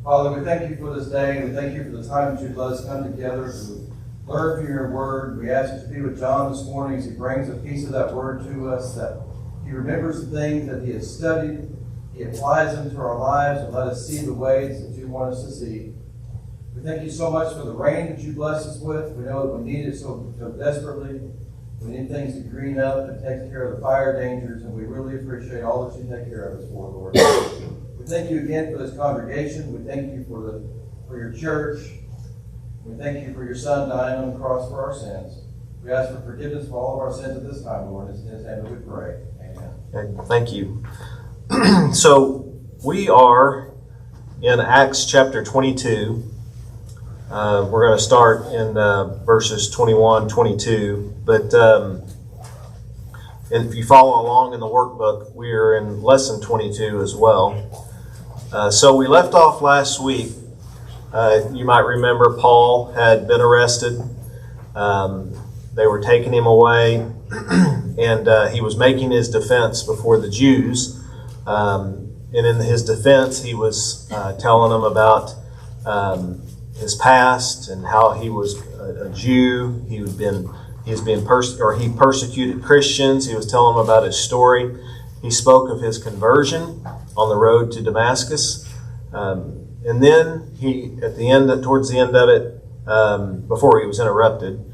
Father, we thank you for this day. We thank you for the time that you've let us come together to learn from your word. We ask you to be with John this morning as he brings a piece of that word to us, that he remembers the things that he has studied, he applies them to our lives, and let us see the ways that you want us to see. We thank you so much for the rain that you bless us with. We know that we need it so desperately. We need things to green up and take care of the fire dangers, and we really appreciate all that you take care of us for, Lord. We thank you again for this congregation. We thank you for your church. We thank you for your Son dying on the cross for our sins. We ask for forgiveness for all of our sins at this time, Lord. In his name that we pray. Amen. Thank you. So we are in Acts chapter 22. We're going to start in verses 21, 22. But if you follow along in the workbook, we are in lesson 22 as well. So we left off last week. You might remember Paul had been arrested. They were taking him away, and he was making his defense before the Jews. And in his defense, he was telling them about his past and how he was a Jew. He persecuted Christians. He was telling them about his story. He spoke of his conversion on the road to Damascus, and then towards the end of it, before he was interrupted,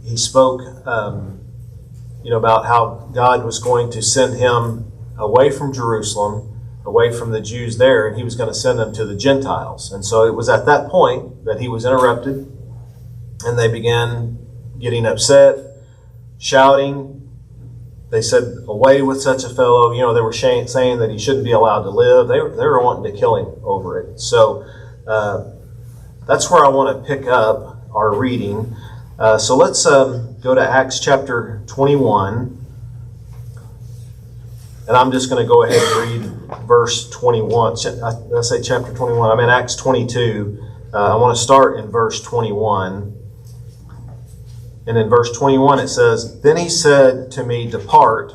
he spoke, about how God was going to send him away from Jerusalem, away from the Jews there, and he was going to send them to the Gentiles. And so it was at that point that he was interrupted, and they began getting upset, shouting. They said, "Away with such a fellow." They were saying that he shouldn't be allowed to live. They were wanting to kill him over it. So that's where I want to pick up our reading. So let's go to Acts chapter 21. And I'm just going to go ahead and read verse 21. I say chapter 21. I'm in Acts 22. I want to start in verse 21. And in verse 21 it says, "Then he said to me, 'Depart,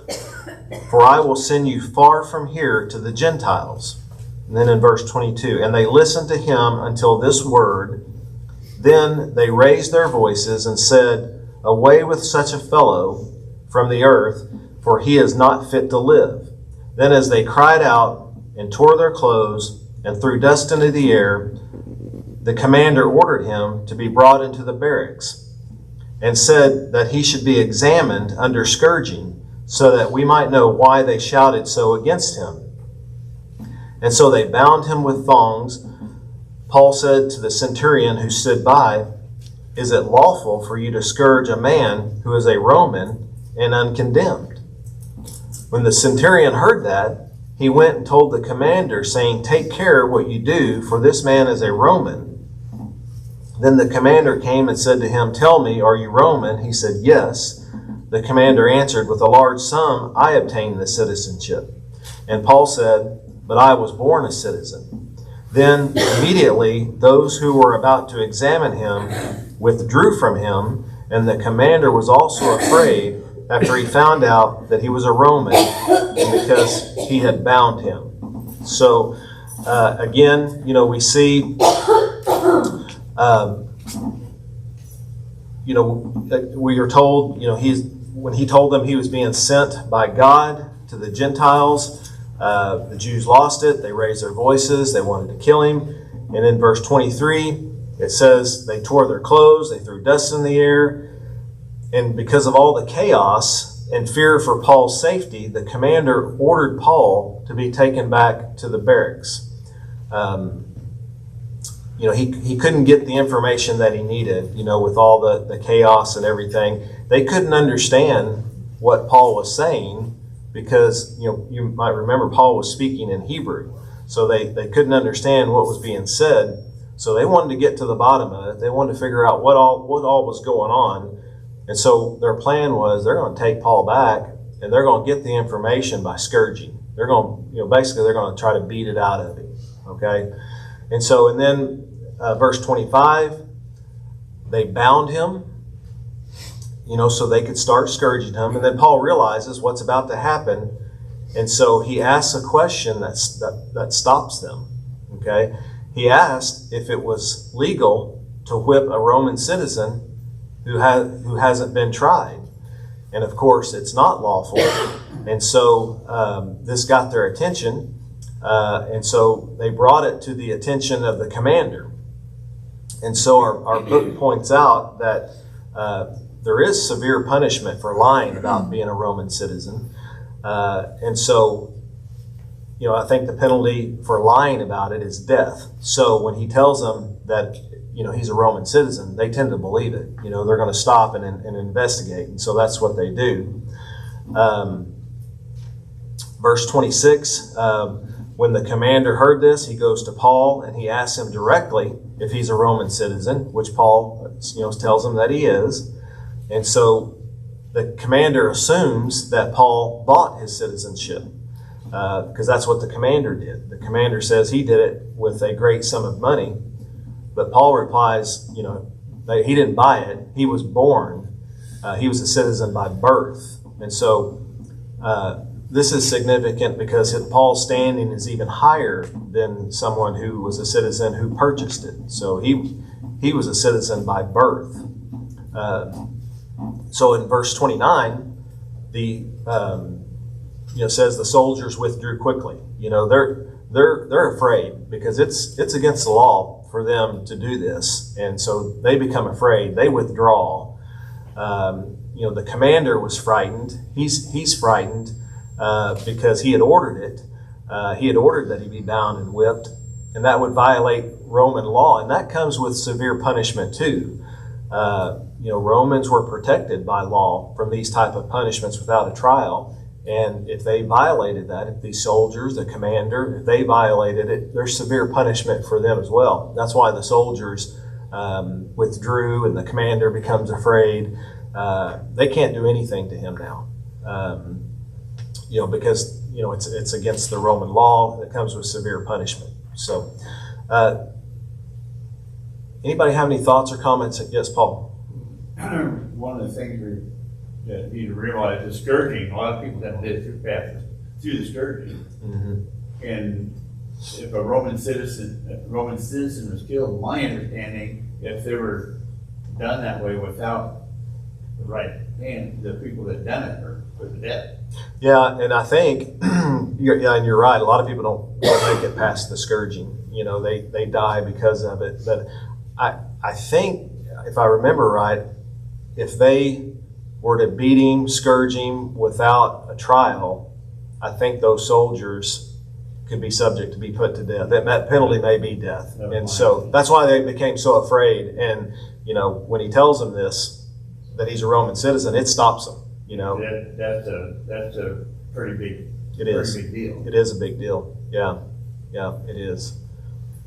for I will send you far from here to the Gentiles.'" And then in verse 22, "And they listened to him until this word. Then they raised their voices and said, 'Away with such a fellow from the earth, for he is not fit to live.' Then as they cried out and tore their clothes and threw dust into the air, the commander ordered him to be brought into the barracks, and said that he should be examined under scourging, so that we might know why they shouted so against him. And so they bound him with thongs. Paul said to the centurion who stood by, 'Is it lawful for you to scourge a man who is a Roman and uncondemned?' When the centurion heard that, he went and told the commander, saying, 'Take care what you do, for this man is a Roman.' Then the commander came and said to him, 'Tell me, are you Roman?' He said, 'Yes.' The commander answered, 'With a large sum I obtained the citizenship.' And Paul said, 'But I was born a citizen.' Then immediately those who were about to examine him withdrew from him, and the commander was also afraid after he found out that he was a Roman, because he had bound him." So again, we see we are told, when he told them he was being sent by God to the Gentiles, the Jews lost it. They raised their voices. They wanted to kill him. And in verse 23, it says they tore their clothes. They threw dust in the air. And because of all the chaos and fear for Paul's safety, the commander ordered Paul to be taken back to the barracks. He couldn't get the information that he needed, with all the chaos and everything. They couldn't understand what Paul was saying because, you might remember Paul was speaking in Hebrew. So they couldn't understand what was being said. So they wanted to get to the bottom of it. They wanted to figure out what all was going on. And so their plan was they're going to take Paul back and they're going to get the information by scourging. They're going to, basically they're going to try to beat it out of him. Okay? And then verse 25, they bound him, so they could start scourging him. And then Paul realizes what's about to happen. And so he asks a question that stops them. Okay? He asked if it was legal to whip a Roman citizen who hasn't been tried. And of course, it's not lawful. And so this got their attention. And so they brought it to the attention of the commander. And so our book points out that there is severe punishment for lying about being a Roman citizen. And so, I think the penalty for lying about it is death. So when he tells them that, he's a Roman citizen, they tend to believe it. They're going to stop and investigate. And so that's what they do. Verse 26, when the commander heard this, he goes to Paul and he asks him directly if he's a Roman citizen, which Paul, tells him that he is. And so the commander assumes that Paul bought his citizenship, because that's what the commander did. The commander says he did it with a great sum of money, but Paul replies, that he didn't buy it. He was born. He was a citizen by birth. And so this is significant because Paul's standing is even higher than someone who was a citizen who purchased it. So he was a citizen by birth. So in verse 29, says the soldiers withdrew quickly. They're afraid because it's against the law for them to do this, and so they become afraid. They withdraw. The commander was frightened. He's frightened because he had ordered it. He had ordered that he be bound and whipped, and that would violate Roman law, and that comes with severe punishment too. Romans were protected by law from these type of punishments without a trial. And if they violated that, if these soldiers, the commander, if they violated it, there's severe punishment for them as well. That's why the soldiers withdrew and the commander becomes afraid. They can't do anything to him now, because it's against the Roman law. It comes with severe punishment. So, anybody have any thoughts or comments? Yes, Paul. One of the things that you need to realize is scourging. A lot of people have lived through the scourging. Mm-hmm. And if a Roman citizen was killed, my understanding, if they were done that way without the right hand, the people that done it were put to death. Yeah, and I think you're right. A lot of people don't make it past the scourging. They die because of it. But I think, if I remember right, if they were to beat him, scourge him without a trial, I think those soldiers could be subject to be put to death. That penalty may be death. And so that's why they became so afraid. And, when he tells them this, that he's a Roman citizen, it stops them, That's a pretty big, big deal. It is a big deal. Yeah, it is.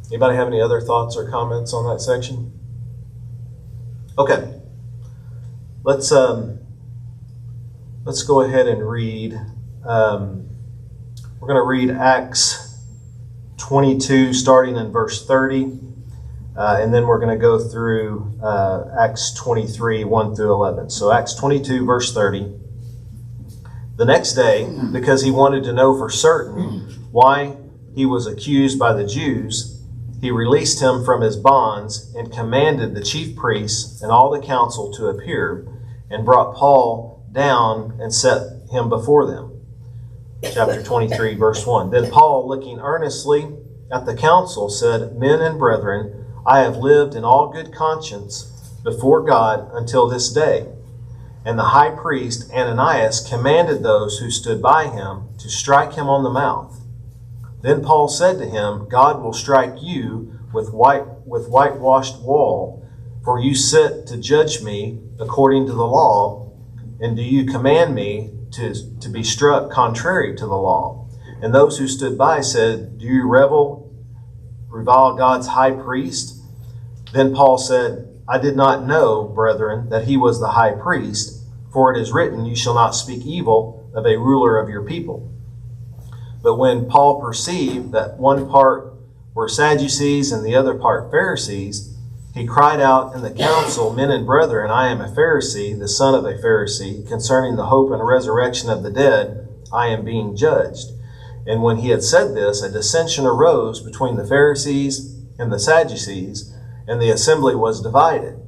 Anybody have any other thoughts or comments on that section? Okay. Let's go ahead and read. We're going to read Acts 22, starting in verse 30, and then we're going to go through Acts 23, 1 through 11. So Acts 22, verse 30. The next day, because he wanted to know for certain why he was accused by the Jews, he released him from his bonds and commanded the chief priests and all the council to appear, and brought Paul down and set him before them. Chapter 23, verse 1. Then Paul, looking earnestly at the council, said, Men and brethren, I have lived in all good conscience before God until this day. And the high priest Ananias commanded those who stood by him to strike him on the mouth. Then Paul said to him, God will strike you with whitewashed wall, for you sit to judge me according to the law, and do you command me to be struck contrary to the law? And those who stood by said, Do you revile God's high priest? Then Paul said, I did not know, brethren, that he was the high priest, for it is written, You shall not speak evil of a ruler of your people. But when Paul perceived that one part were Sadducees and the other part Pharisees, he cried out in the council, Men and brethren, I am a Pharisee, the son of a Pharisee. Concerning the hope and resurrection of the dead, I am being judged. And when he had said this, a dissension arose between the Pharisees and the Sadducees, and the assembly was divided.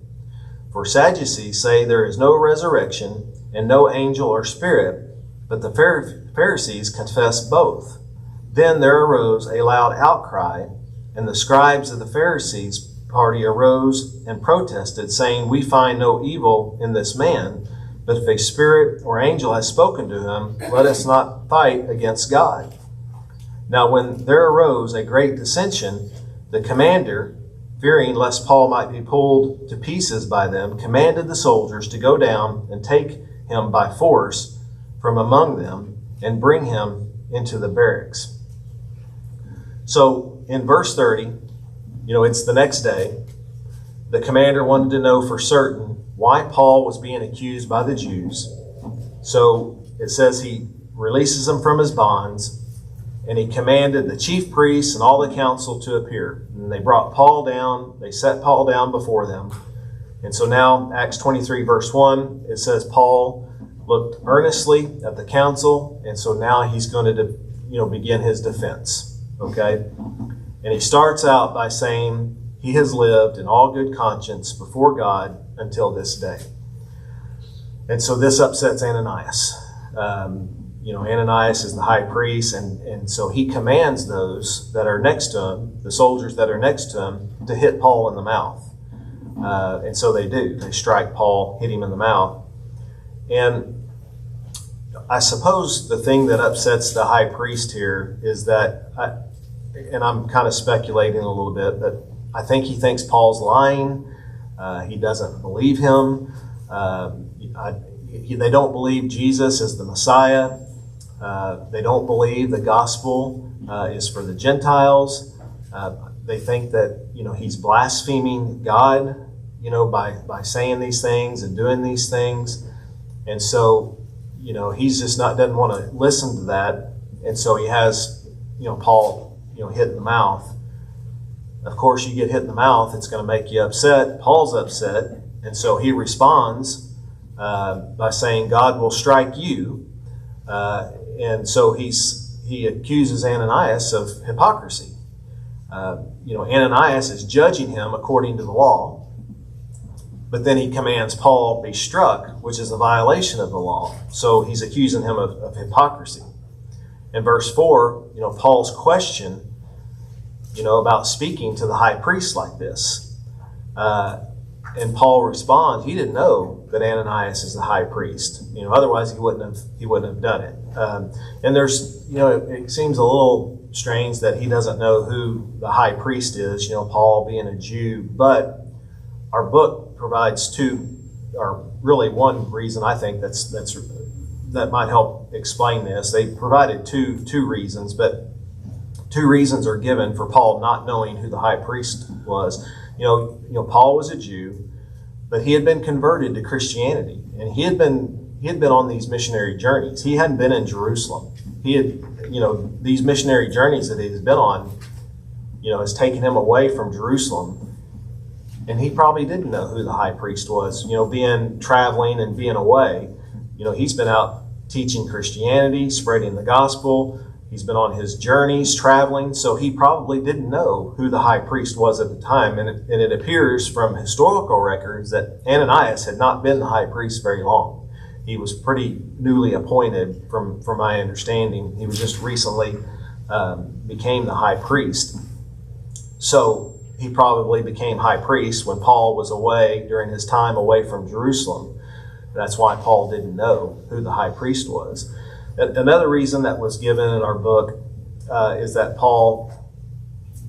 For Sadducees say there is no resurrection and no angel or spirit, but the Pharisees confess both. Then there arose a loud outcry, and the scribes of the Pharisees' party arose and protested, saying, We find no evil in this man, but if a spirit or angel has spoken to him, let us not fight against God. Now when there arose a great dissension, the commander, fearing lest Paul might be pulled to pieces by them, commanded the soldiers to go down and take him by force from among them and bring him into the barracks. So in verse 30, it's the next day. The commander wanted to know for certain why Paul was being accused by the Jews. So it says he releases him from his bonds, and he commanded the chief priests and all the council to appear. And they brought Paul down, they set Paul down before them. And so now, Acts 23, verse 1, it says Paul looked earnestly at the council, and so now he's going to begin his defense. Okay? And he starts out by saying he has lived in all good conscience before God until this day. And so this upsets Ananias. Ananias is the high priest, and so he commands those that are next to him, the soldiers that are next to him, to hit Paul in the mouth. And so they do. They strike Paul, hit him in the mouth. And I suppose the thing that upsets the high priest here is that, and I'm kind of speculating a little bit, but I think he thinks Paul's lying. He doesn't believe him. They don't believe Jesus is the Messiah. They don't believe the gospel is for the Gentiles. They think that he's blaspheming God, by saying these things and doing these things, and so he's just doesn't want to listen to that, and so he has Paul hit in the mouth. Of course, you get hit in the mouth, it's going to make you upset. Paul's upset, and so he responds by saying, God will strike you. And so he accuses Ananias of hypocrisy. Ananias is judging him according to the law, but then he commands Paul be struck, which is a violation of the law. So he's accusing him of hypocrisy. In verse 4, Paul's question, about speaking to the high priest like this. And Paul responds, he didn't know that Ananias is the high priest. Otherwise he wouldn't have done it. And there's, it seems a little strange that he doesn't know who the high priest is, Paul being a Jew. But our book provides one reason I think that might help explain this. They provided two reasons, but two reasons are given for Paul not knowing who the high priest was. Paul was a Jew, but he had been converted to Christianity, and he had been on these missionary journeys. He hadn't been in Jerusalem. He had, these missionary journeys that he's been on, has taken him away from Jerusalem, and he probably didn't know who the high priest was. Traveling and being away, he's been out teaching Christianity, spreading the gospel. He's been on his journeys, traveling, so he probably didn't know who the high priest was at the time. And it appears from historical records that Ananias had not been the high priest very long. He was pretty newly appointed, from my understanding. He was just recently became the high priest. So he probably became high priest when Paul was away, during his time away from Jerusalem. That's why Paul didn't know who the high priest was. Another reason that was given in our book is that Paul,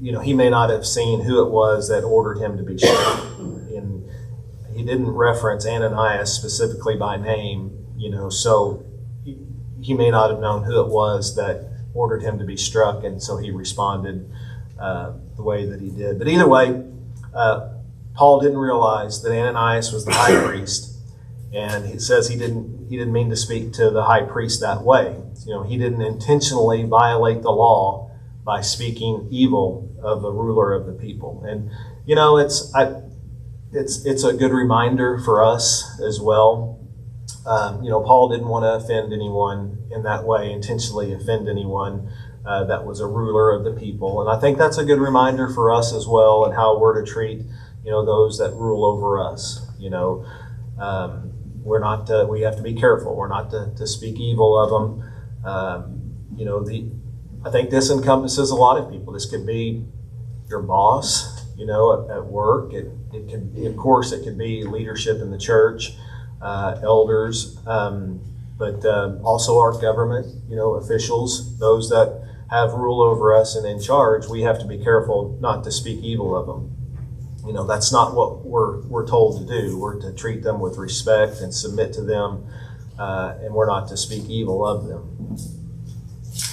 he may not have seen who it was that ordered him to be struck. And he didn't reference Ananias specifically by name, so he may not have known who it was that ordered him to be struck, and so he responded the way that he did. But either way, Paul didn't realize that Ananias was the high priest. And he says he didn't mean to speak to the high priest that way. He didn't intentionally violate the law by speaking evil of the ruler of the people. And it's a good reminder for us as well. Paul didn't want to offend anyone in that way, intentionally offend anyone. that was a ruler of the people. And I think that's a good reminder for us as well, and how we're to treat, those that rule over us. We're not. We have to be careful. We're not to speak evil of them. I think this encompasses a lot of people. This could be your boss, at work. It could be, of course, it could be leadership in the church, elders, but also our government, officials, those that have rule over us and in charge. We have to be careful not to speak evil of them. That's not what we're told to do. We're to treat them with respect and submit to them, and we're not to speak evil of them.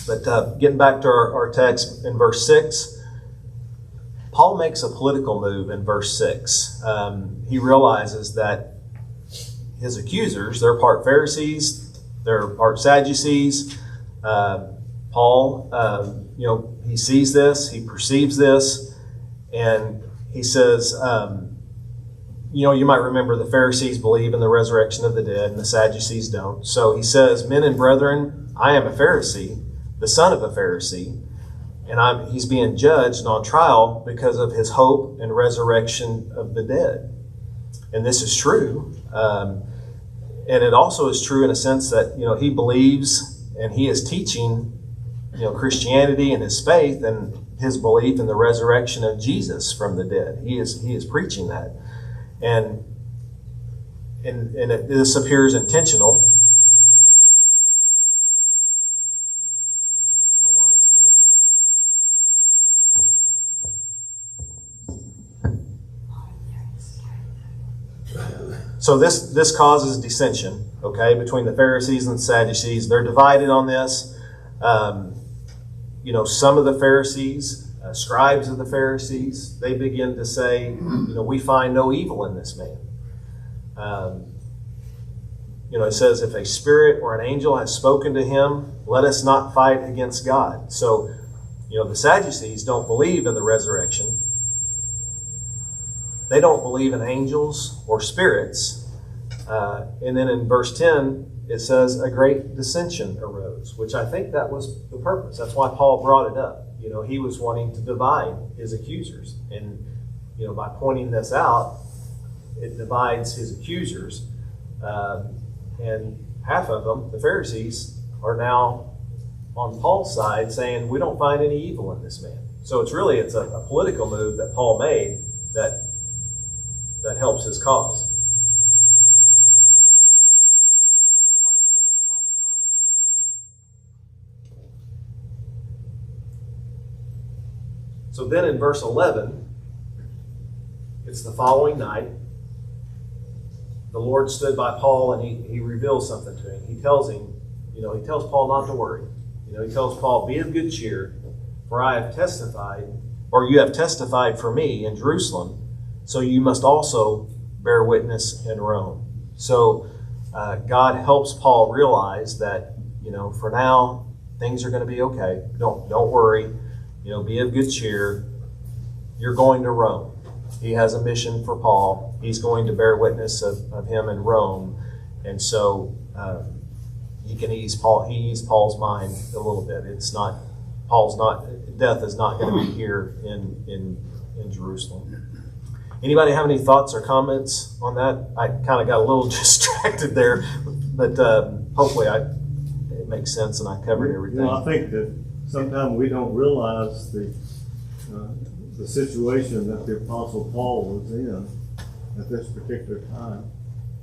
But getting back to our text in verse 6, Paul makes a political move in verse 6. He realizes that his accusers, they're part Pharisees, they're part Sadducees. Paul, he sees this, he perceives this, and he says, you might remember the Pharisees believe in the resurrection of the dead and the Sadducees don't. So he says, men and brethren, I am a Pharisee, the son of a Pharisee, and he's being judged and on trial because of his hope and resurrection of the dead. And this is true. And it also is true in a sense that, he believes and he is teaching, Christianity and his faith and his belief in the resurrection of Jesus from the dead. He is preaching that. And this appears intentional. I don't know why it's doing that. So this causes dissension, between the Pharisees and the Sadducees. They're divided on this. Some of the Pharisees, scribes of the Pharisees, they begin to say, we find no evil in this man. It says, if a spirit or an angel has spoken to him, let us not fight against God. So, the Sadducees don't believe in the resurrection. They don't believe in angels or spirits. And then in verse 10, it says a great dissension arose, which I think that was the purpose. That's why Paul brought it up. He was wanting to divide his accusers. And, by pointing this out, it divides his accusers. And half of them, the Pharisees, are now on Paul's side saying, we don't find any evil in this man. So it's a political move that Paul made that helps his cause. So then in verse 11, it's the following night. The Lord stood by Paul and he reveals something to him. He tells Paul not to worry. He tells Paul, be of good cheer, for I have testified, or you have testified for me in Jerusalem, so you must also bear witness in Rome. So God helps Paul realize that, for now, things are going to be okay. Don't worry. Be of good cheer. You're going to Rome. He has a mission for Paul. He's going to bear witness of him in Rome. And so he can ease Paul's mind a little bit. Death is not going to be here in Jerusalem. Anybody have any thoughts or comments on that? I kind of got a little distracted there, but hopefully it makes sense and I covered everything. I think that sometimes we don't realize the situation that the Apostle Paul was in at this particular time.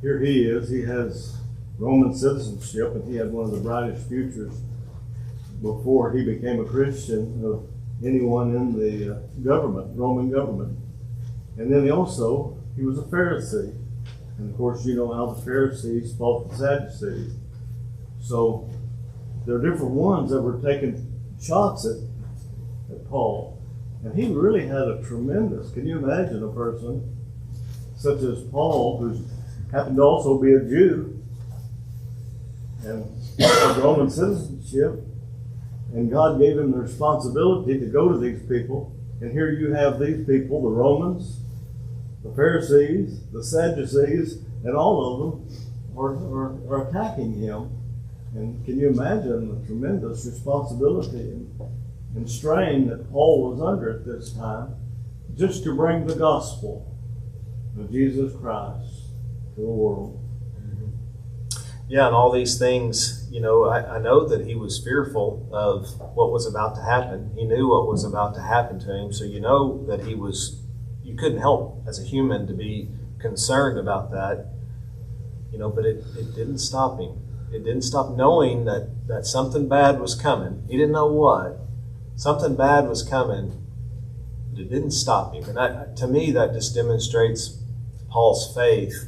Here he is. He has Roman citizenship, and he had one of the brightest futures before he became a Christian of anyone in the Roman government. And then he was a Pharisee. And of course, you know how the Pharisees fought the Sadducees. So there are different ones that were taking shots at Paul. And he really had a tremendous, can you imagine a person such as Paul, who happened to also be a Jew and had Roman citizenship, and God gave him the responsibility to go to these people. And here you have these people, the Romans, the Pharisees, the Sadducees, and all of them are attacking him And can you imagine the tremendous responsibility and strain that Paul was under at this time, just to bring the gospel of Jesus Christ to the world? Yeah, and all these things, you know, I know that he was fearful of what was about to happen. He knew what was about to happen to him. So you know that you couldn't help as a human to be concerned about that, you know, but it didn't stop him. It didn't stop knowing that something bad was coming. He didn't know what. Something bad was coming, but it didn't stop him. And to me, that just demonstrates Paul's faith.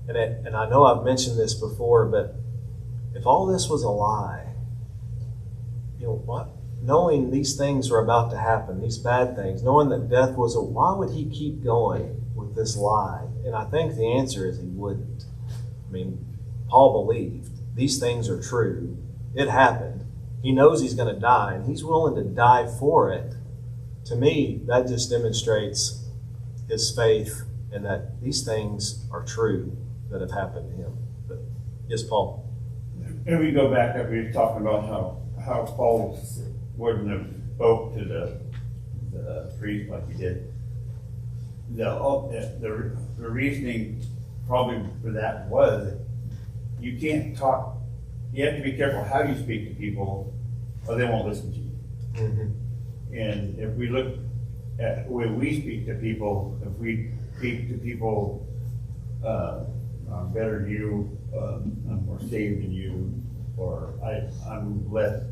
And I know I've mentioned this before, but if all this was a lie, you know what? Knowing these things were about to happen, these bad things, knowing that death was why would he keep going with this lie? And I think the answer is he wouldn't. I mean, Paul believed these things are true. It happened. He knows he's going to die, and he's willing to die for it. To me, that just demonstrates his faith and that these things are true that have happened to him. But yes, Paul. And we go back up, we were talking about how Paul wouldn't have spoke to the priest like he did. The reasoning probably for that was you can't talk, you have to be careful how you speak to people or they won't listen to you. Mm-hmm. And if we look at the way we speak to people, if we speak to people, I'm better than you, I'm more saved than you, or I'm less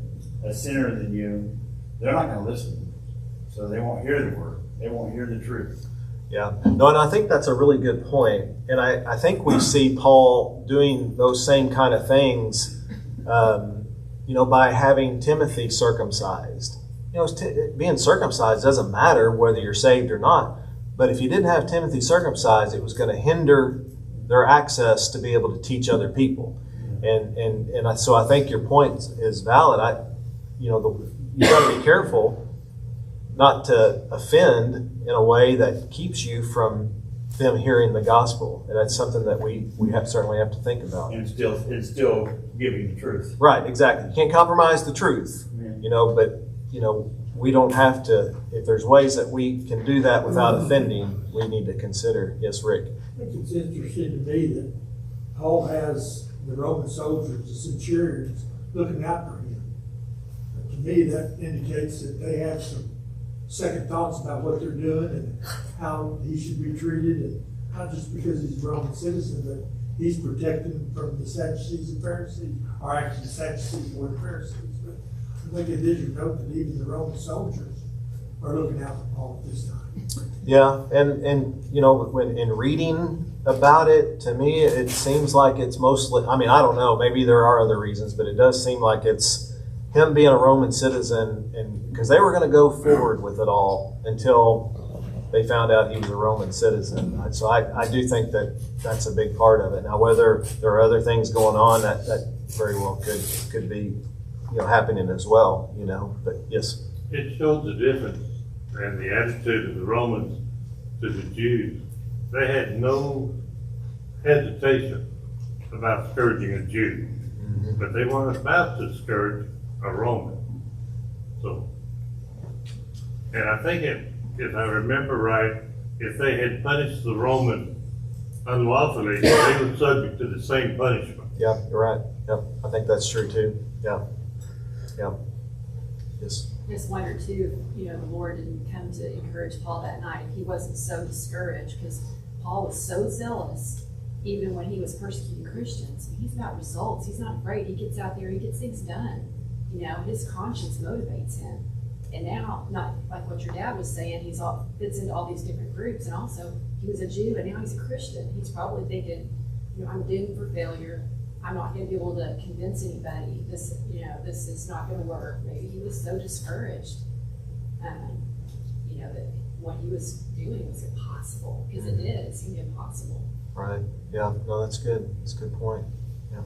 a sinner than you, they're not going to listen. So they won't hear the word. They won't hear the truth. Yeah. No, and I think that's a really good point. And I think we see Paul doing those same kind of things, you know, by having Timothy circumcised. You know, being circumcised doesn't matter whether you're saved or not. But if you didn't have Timothy circumcised, it was going to hinder their access to be able to teach other people. So I think your point is valid. You got to be careful not to offend in a way that keeps you from them hearing the gospel. And that's something that we certainly have to think about. And it's still giving the truth. Right, exactly. You can't compromise the truth, you know, but, you know, we don't have to, if there's ways that we can do that without offending, we need to consider. Yes, Rick? I think it's interesting to me that Paul has the Roman soldiers, the centurions, looking out for him. To me, that indicates that they have some second thoughts about what they're doing and how he should be treated, and not just because he's a Roman citizen, but he's protecting them from the Sadducees and Pharisees, or actually the Sadducees were the Pharisees. But I think it is your note that even the Roman soldiers are looking out for Paul at this time. Yeah, and you know, when in reading about it, to me, it seems like it's mostly, I mean, I don't know, maybe there are other reasons, but it does seem like it's him being a Roman citizen, and because they were going to go forward with it all until they found out he was a Roman citizen. So I do think that that's a big part of it. Now, whether there are other things going on, that very well could be, you know, happening as well, you know, but yes. It shows the difference in the attitude of the Romans to the Jews. They had no hesitation about scourging a Jew, but they weren't about to scourge a Roman. So, and I think if I remember right, if they had punished the Roman unlawfully, they were subject to the same punishment. Yeah, you're right. Yep, I think that's true too. Yeah. Yes. I just wonder too, if, you know, the Lord didn't come to encourage Paul that night. He wasn't so discouraged because Paul was so zealous, even when he was persecuting Christians. He's about results. He's not afraid. He gets out there, he gets things done. You know, his conscience motivates him. And now, not like what your dad was saying, fits into all these different groups. And also, he was a Jew and now he's a Christian. He's probably thinking, you know, I'm doomed for failure. I'm not going to be able to convince anybody. This is not going to work. Maybe he was so discouraged, you know, that what he was doing was impossible, because it did. It seemed impossible. Right. Yeah. No, that's good. That's a good point. Yeah.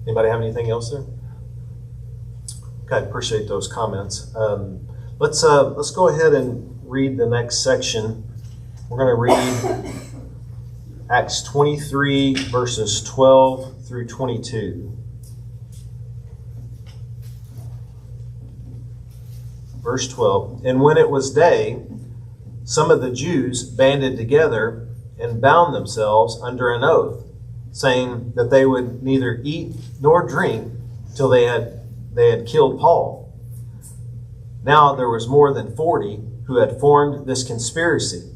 Anybody have anything else there? Okay, appreciate those comments. Let's go ahead and read the next section. We're going to read Acts 23 verses 12 through 22. verse 12. And when it was day, some of the Jews banded together and bound themselves under an oath, saying that they would neither eat nor drink till they had killed Paul. Now there was more than 40 who had formed this conspiracy.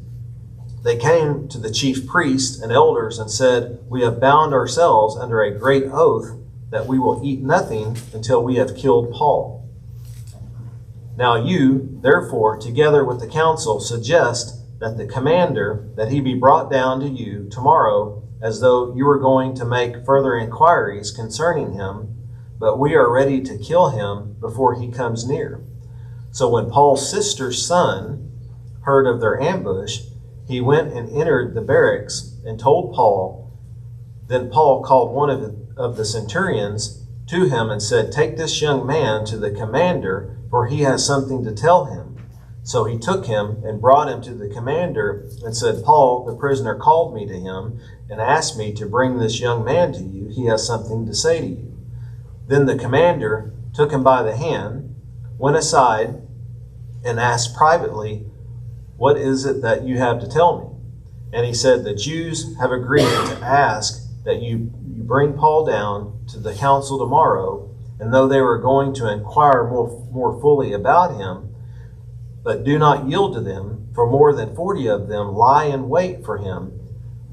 They came to the chief priests and elders and said, "We have bound ourselves under a great oath that we will eat nothing until we have killed Paul. Now you, therefore, together with the council, suggest that the commander, that he be brought down to you tomorrow, as though you were going to make further inquiries concerning him, but we are ready to kill him before he comes near." So when Paul's sister's son heard of their ambush, he went and entered the barracks and told Paul. Then Paul called one of the centurions to him and said, "Take this young man to the commander, for he has something to tell him." So he took him and brought him to the commander and said, "Paul, the prisoner, called me to him and asked me to bring this young man to you. He has something to say to you." Then the commander took him by the hand, went aside, and asked privately, "What is it that you have to tell me?" And he said, "The Jews have agreed to ask that you bring Paul down to the council tomorrow, and though they were going to inquire more fully about him, but do not yield to them, for more than 40 of them lie in wait for him,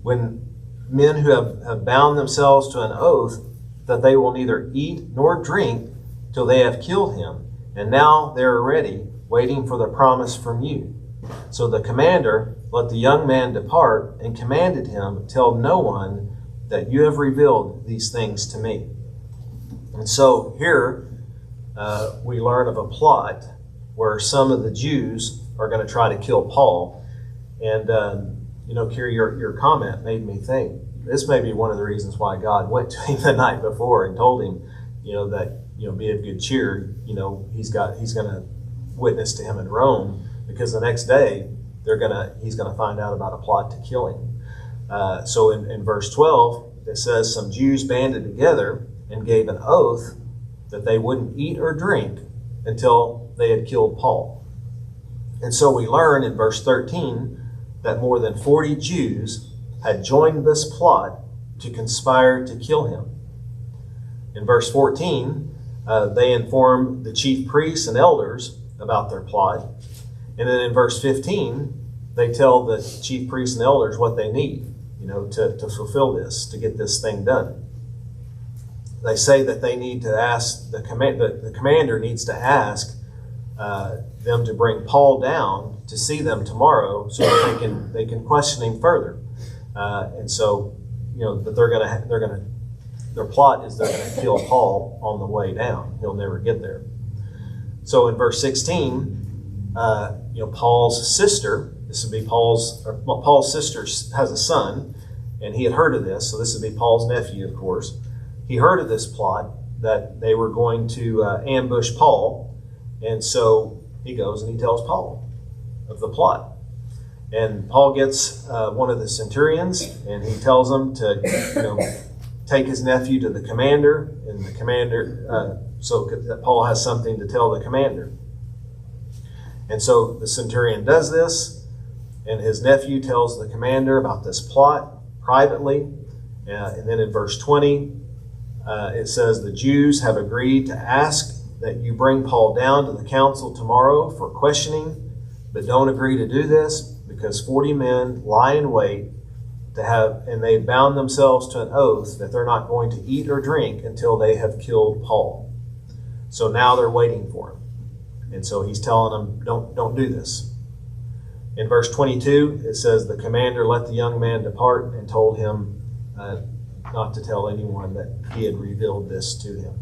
when men who have bound themselves to an oath that they will neither eat nor drink till they have killed him. And now they are ready, waiting for the promise from you." So the commander let the young man depart and commanded him, "Tell no one that you have revealed these things to me." And so here we learn of a plot where some of the Jews are going to try to kill Paul. And, Kiri, your comment made me think, this may be one of the reasons why God went to him the night before and told him, that, be of good cheer. He's going to witness to him in Rome, because the next day he's going to find out about a plot to kill him. So in verse 12, it says, "Some Jews banded together and gave an oath that they wouldn't eat or drink until they had killed Paul." And so we learn in verse 13 that more than 40 Jews had joined this plot to conspire to kill him. In verse 14, they inform the chief priests and elders about their plot. And then in verse 15, they tell the chief priests and elders what they need, to fulfill this, to get this thing done. They say that they need to ask, the commander needs to ask them to bring Paul down to see them tomorrow, so that they can question him further. And so, that their plot is they're going to kill Paul on the way down. He'll never get there. So in verse 16, Paul's sister, Paul's sister has a son, and he had heard of this. So this would be Paul's nephew, of course. He heard of this plot that they were going to ambush Paul. And so he goes and he tells Paul of the plot. And Paul gets one of the centurions, and he tells him to, take his nephew to the commander, and the commander, so that Paul has something to tell the commander. And so the centurion does this, and his nephew tells the commander about this plot privately. And then in verse 20, it says, "The Jews have agreed to ask that you bring Paul down to the council tomorrow for questioning, but don't agree to do this because 40 men lie in wait and they bound themselves to an oath that they're not going to eat or drink until they have killed Paul." So now they're waiting for him. And so he's telling them, don't do this. In verse 22, it says, "The commander let the young man depart and told him not to tell anyone that he had revealed this to him."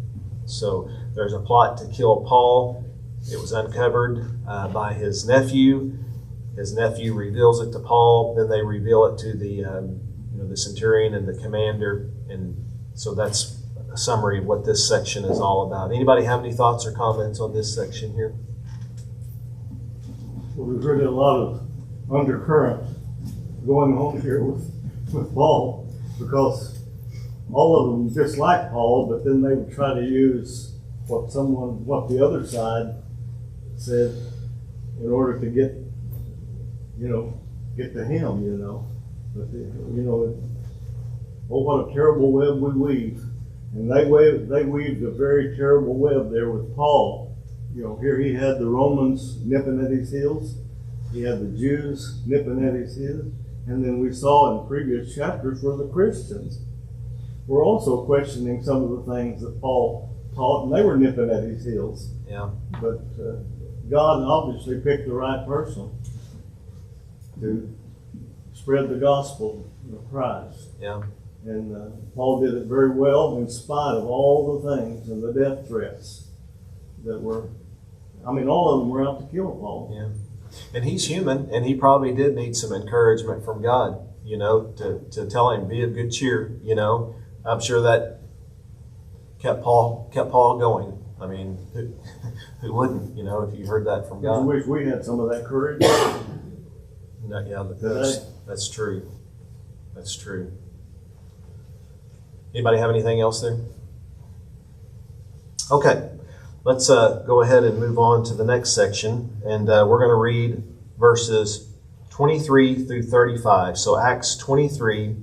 So there's a plot to kill Paul. It was uncovered by his nephew. His nephew reveals it to Paul. Then they reveal it to the centurion and the commander. And so that's a summary of what this section is all about. Anybody have any thoughts or comments on this section here? Well, there's really a lot of undercurrent going on here with Paul, because all of them dislike Paul, but then they would try to use what the other side said, in order to get, get to him. But, oh, what a terrible web we weave. And they weaved a very terrible web there with Paul. Here he had the Romans nipping at his heels. He had the Jews nipping at his heels. And then we saw in previous chapters where the Christians were also questioning some of the things that Paul taught, and they were nipping at his heels. Yeah. But God obviously picked the right person to spread the gospel of Christ. Yeah. And Paul did it very well in spite of all the things and the death threats that were, all of them were out to kill Paul. Yeah. And he's human, and he probably did need some encouragement from God, to tell him, be of good cheer, I'm sure that kept Paul going. Who wouldn't, if you heard that from I God? wish we had some of that courage. No, yeah, that's true. That's true. Anybody have anything else there? Okay, let's go ahead and move on to the next section, and we're going to read verses 23 through 35. So Acts 23,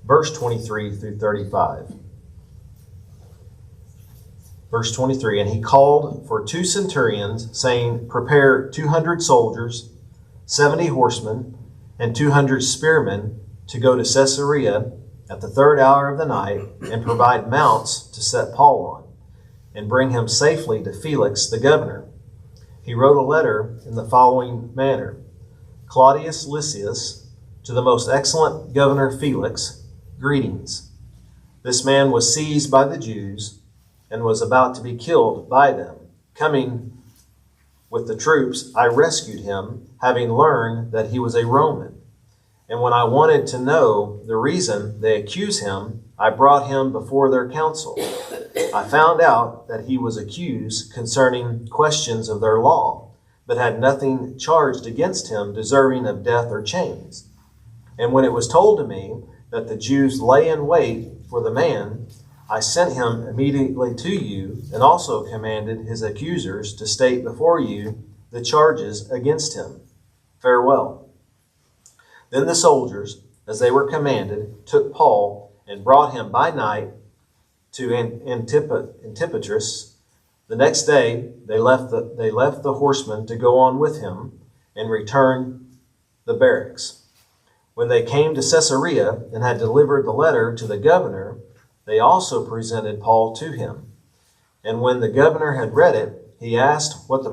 verse 23 through 35. Verse 23, and he called for 2 centurions, saying, prepare 200 soldiers, 70 horsemen, and 200 spearmen to go to Caesarea at the 3rd hour of the night, and provide mounts to set Paul on, and bring him safely to Felix the governor. He wrote a letter in the following manner: Claudius Lysias, to the most excellent governor Felix, greetings. This man was seized by the Jews, and was about to be killed by them. Coming with the troops, I rescued him, having learned that he was a Roman. And when I wanted to know the reason they accuse him, I brought him before their council. I found out that he was accused concerning questions of their law, but had nothing charged against him deserving of death or chains. And when it was told to me that the Jews lay in wait for the man, I sent him immediately to you, and also commanded his accusers to state before you the charges against him. Farewell. Then the soldiers, as they were commanded, took Paul and brought him by night to Antipatris. The next day they left the horsemen to go on with him and return the barracks. When they came to Caesarea and had delivered the letter to the governor, they also presented Paul to him. And when the governor had read it, he asked what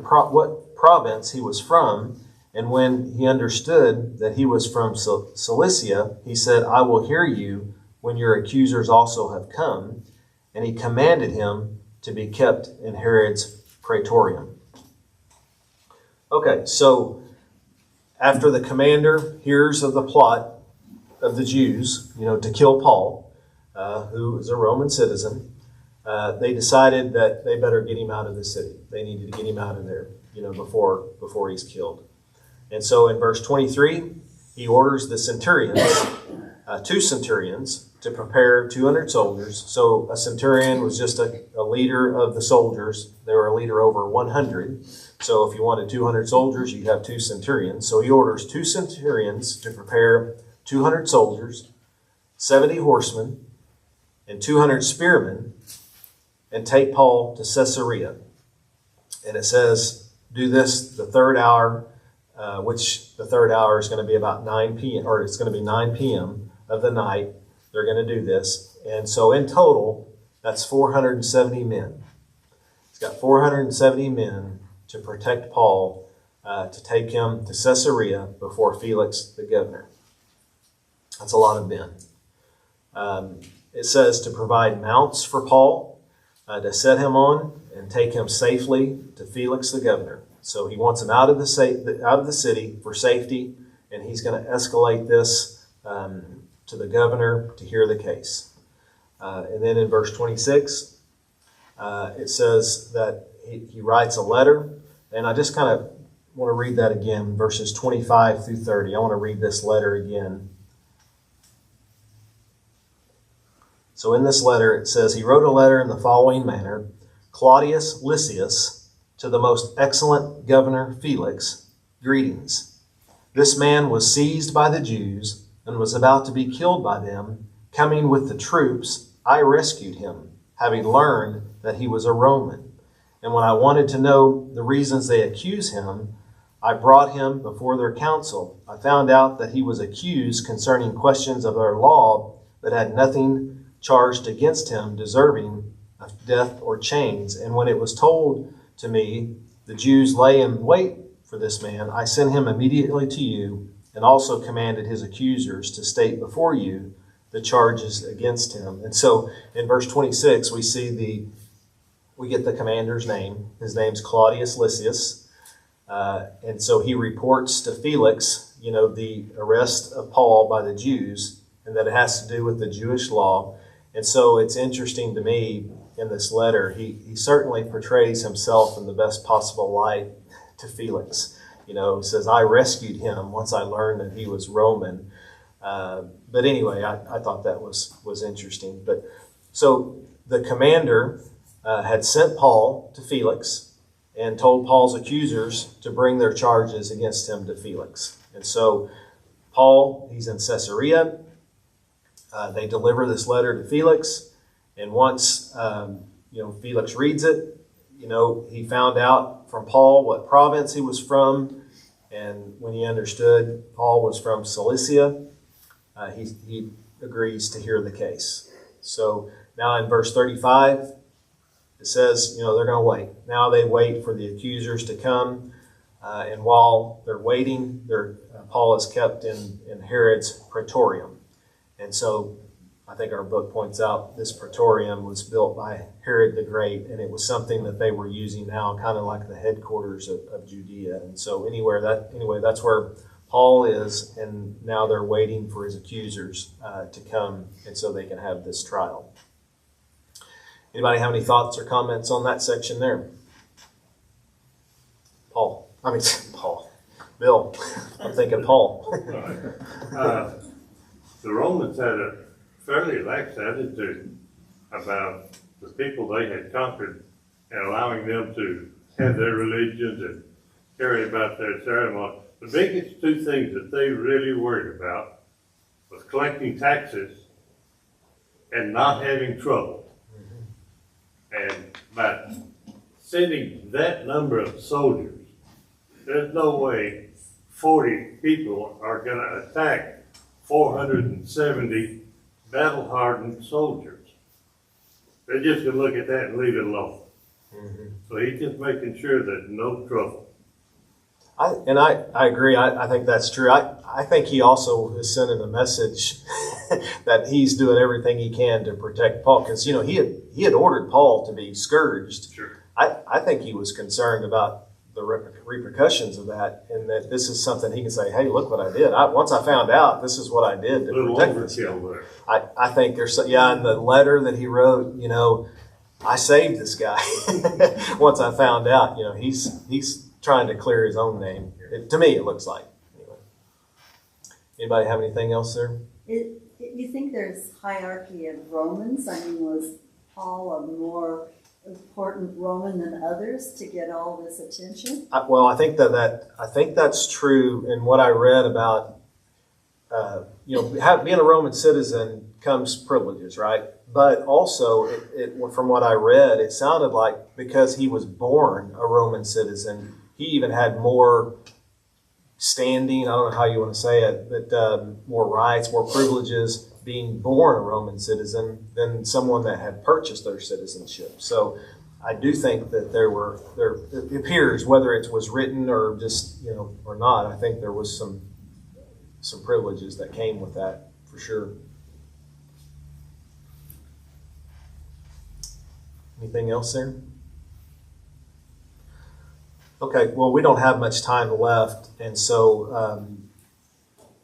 province he was from. And when he understood that he was from Cilicia, he said, I will hear you when your accusers also have come. And he commanded him to be kept in Herod's praetorium. Okay, so after the commander hears of the plot of the Jews, to kill Paul, who is a Roman citizen, they decided that they better get him out of the city. They needed to get him out of there, before he's killed. And so in verse 23, he orders the centurions, 2 centurions, to prepare 200 soldiers. So a centurion was just a leader of the soldiers. They were a leader over 100. So if you wanted 200 soldiers, you'd have 2 centurions. So he orders 2 centurions to prepare 200 soldiers, 70 horsemen, and 200 spearmen, and take Paul to Caesarea. And it says, do this the 3rd hour, which the 3rd hour is going to be about 9 p.m., or it's going to be 9 p.m. of the night. They're going to do this. And so in total, that's 470 men. He's got 470 men to protect Paul, to take him to Caesarea before Felix the governor. That's a lot of men. It says to provide mounts for Paul, to set him on and take him safely to Felix the governor. So he wants him out of the city for safety, and he's going to escalate this to the governor to hear the case. And then in verse 26, it says that he writes a letter, and I just kind of want to read that again, verses 25 through 30. I want to read this letter again. So in this letter, it says, he wrote a letter in the following manner: Claudius Lysias, To the most excellent Governor Felix, greetings. This man was seized by the Jews and was about to be killed by them. Coming with the troops, I rescued him, having learned that he was a Roman. And when I wanted to know the reasons they accuse him, I brought him before their council. I found out that he was accused concerning questions of their law, but had nothing charged against him deserving of death or chains. And when it was told to me, the Jews lay in wait for this man, I sent him immediately to you, and also commanded his accusers to state before you the charges against him. And so in verse 26, we get the commander's name. His name's Claudius Lysias. And so he reports to Felix, the arrest of Paul by the Jews, and that it has to do with the Jewish law. And so it's interesting to me in this letter, he certainly portrays himself in the best possible light to Felix. He says, I rescued him once I learned that he was Roman. But anyway, I thought that was interesting. But so the commander had sent Paul to Felix and told Paul's accusers to bring their charges against him to Felix. And so Paul, he's in Caesarea. They deliver this letter to Felix. And once, Felix reads it, he found out from Paul what province he was from. And when he understood Paul was from Cilicia, he agrees to hear the case. So now in verse 35, it says, they're going to wait. Now they wait for the accusers to come. And while they're waiting, Paul is kept in Herod's praetorium. And so I think our book points out this praetorium was built by Herod the Great, and it was something that they were using now, kind of like the headquarters of Judea. And so anyway, that's where Paul is, and now they're waiting for his accusers to come, and so they can have this trial. Anybody have any thoughts or comments on that section there? Paul. Bill. I'm thinking Paul. The Romans had a fairly lax attitude about the people they had conquered and allowing them to have their religions and carry about their ceremony. The biggest two things that they really worried about was collecting taxes and not having trouble. And by sending that number of soldiers, there's no way 40 people are going to attack 470 battle-hardened soldiers. They're just going to look at that and leave it alone. Mm-hmm. So he's just making sure there's no trouble. I agree. I think that's true. I think he also is sending a message that he's doing everything he can to protect Paul, because he had ordered Paul to be scourged. Sure. I think he was concerned about the repercussions of that, and that this is something he can say, hey, look what I did. Once I found out, this is what I did to protect myself. I think there's, in the letter that he wrote, I saved this guy. Once I found out, he's trying to clear his own name. To me, it looks like. Anyway. Anybody have anything else there? You think there's hierarchy of Romans? Was Paul a more important Roman than others to get all this attention? I think that's true. In what I read about, being a Roman citizen comes privileges, right? But also, from what I read, it sounded like because he was born a Roman citizen, he even had more standing, I don't know how you want to say it, but more rights, more privileges being born a Roman citizen than someone that had purchased their citizenship. So I do think that it appears, whether it was written or just, or not, I think there was some privileges that came with that for sure. Anything else there? Okay, well, we don't have much time left, and so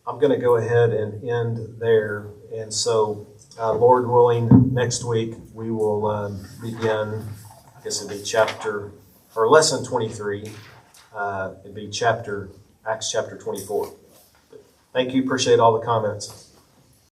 I'm going to go ahead and end there. And so, Lord willing, next week we will begin, I guess it'd be lesson 23. It'd be Acts chapter 24. Thank you, appreciate all the comments.